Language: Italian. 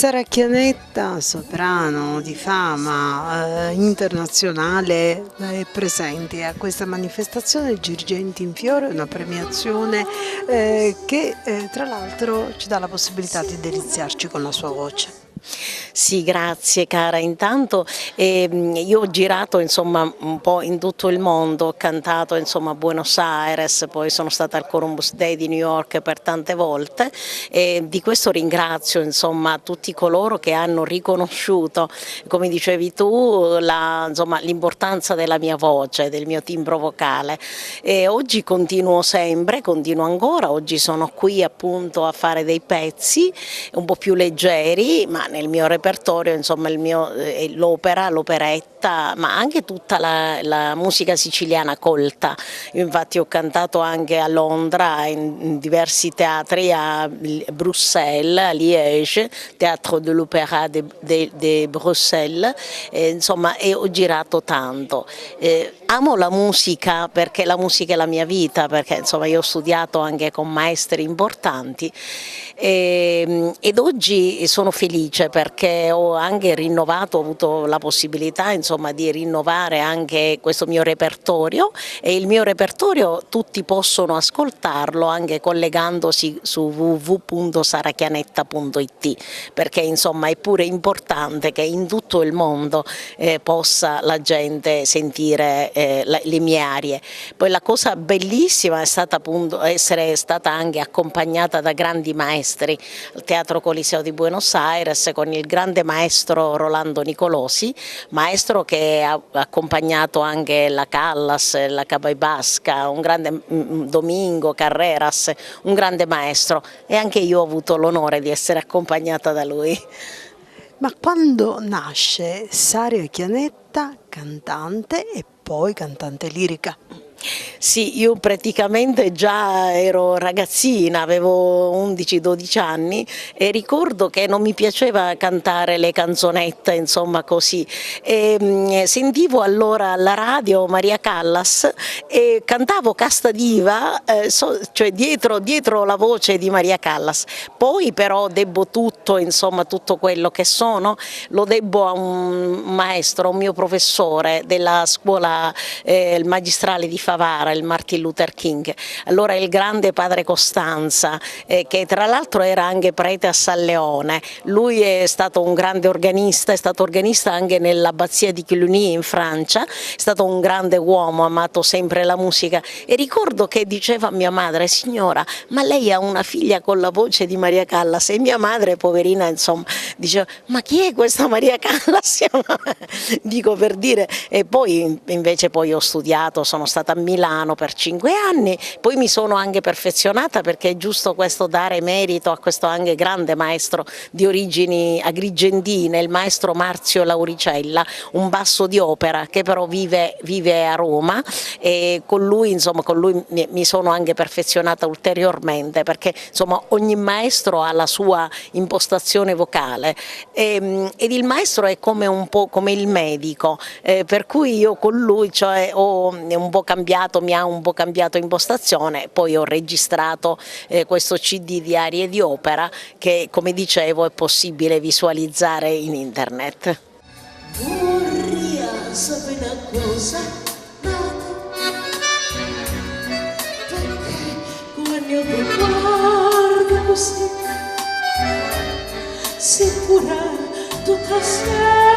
Sara Chianetta, soprano di fama internazionale, è presente a questa manifestazione Girgenti in Fiore, una premiazione che tra l'altro ci dà la possibilità di deliziarci con la sua voce. Sì, grazie cara. Intanto io ho girato insomma un po' in tutto il mondo, ho cantato insomma a Buenos Aires, poi sono stata al Columbus Day di New York per tante volte e di questo ringrazio insomma tutti coloro che hanno riconosciuto, come dicevi tu, l'importanza della mia voce, del mio timbro vocale, e oggi continuo sempre, continuo ancora, oggi sono qui appunto a fare dei pezzi un po' più leggeri, ma nel mio repertorio insomma l'opera, l'operetta, ma anche tutta la musica siciliana colta. Io infatti ho cantato anche a Londra in diversi teatri, a Bruxelles, a Liège, Teatro de l'Opéra de Bruxelles, insomma, e ho girato tanto. Amo la musica perché la musica è la mia vita, perché insomma io ho studiato anche con maestri importanti ed oggi sono felice perché ho anche rinnovato, ho avuto la possibilità insomma di rinnovare anche questo mio repertorio, e il mio repertorio tutti possono ascoltarlo anche collegandosi su www.sarachianetta.it, perché insomma è pure importante che in tutto il mondo possa la gente sentire le mie arie. Poi la cosa bellissima è stata appunto essere stata anche accompagnata da grandi maestri al Teatro Coliseo di Buenos Aires con il grande maestro Rolando Nicolosi, maestro che ha accompagnato anche la Callas, la Cabaibasca, un grande Domingo Carreras, un grande maestro, e anche io ho avuto l'onore di essere accompagnata da lui. Ma quando nasce Sara Chianetta, cantante e poi cantante lirica? Sì, io praticamente già ero ragazzina, avevo 11-12 anni e ricordo che non mi piaceva cantare le canzonette, insomma così. Sentivo allora alla radio Maria Callas e cantavo Casta Diva, cioè dietro la voce di Maria Callas. Poi però debbo tutto, insomma tutto quello che sono, lo debbo a un maestro, un mio professore della scuola il magistrale di Favara, il Martin Luther King. Allora il grande padre Costanza, che tra l'altro era anche prete a San Leone, lui è stato un grande organista, è stato organista anche nell'abbazia di Cluny in Francia, è stato un grande uomo, ha amato sempre la musica, e ricordo che diceva a mia madre: signora, ma lei ha una figlia con la voce di Maria Callas? E mia madre, poverina, insomma, diceva: ma chi è questa Maria Callas? Dico per dire. E poi invece poi ho studiato, sono stata a Milano per 5 anni, poi mi sono anche perfezionata, perché è giusto questo dare merito a questo anche grande maestro di origini agrigentine, il maestro Marzio Lauricella, un basso di opera che però vive a Roma, e con lui mi sono anche perfezionata ulteriormente, perché insomma ogni maestro ha la sua impostazione vocale ed il maestro è come un po' come il medico, per cui io con lui cioè mi ha un po' cambiato impostazione, poi ho registrato questo CD di arie di opera che, come dicevo, è possibile visualizzare in internet. Vorrei sapere una cosa, perché come mio ti guarda così, si pura tutta sera.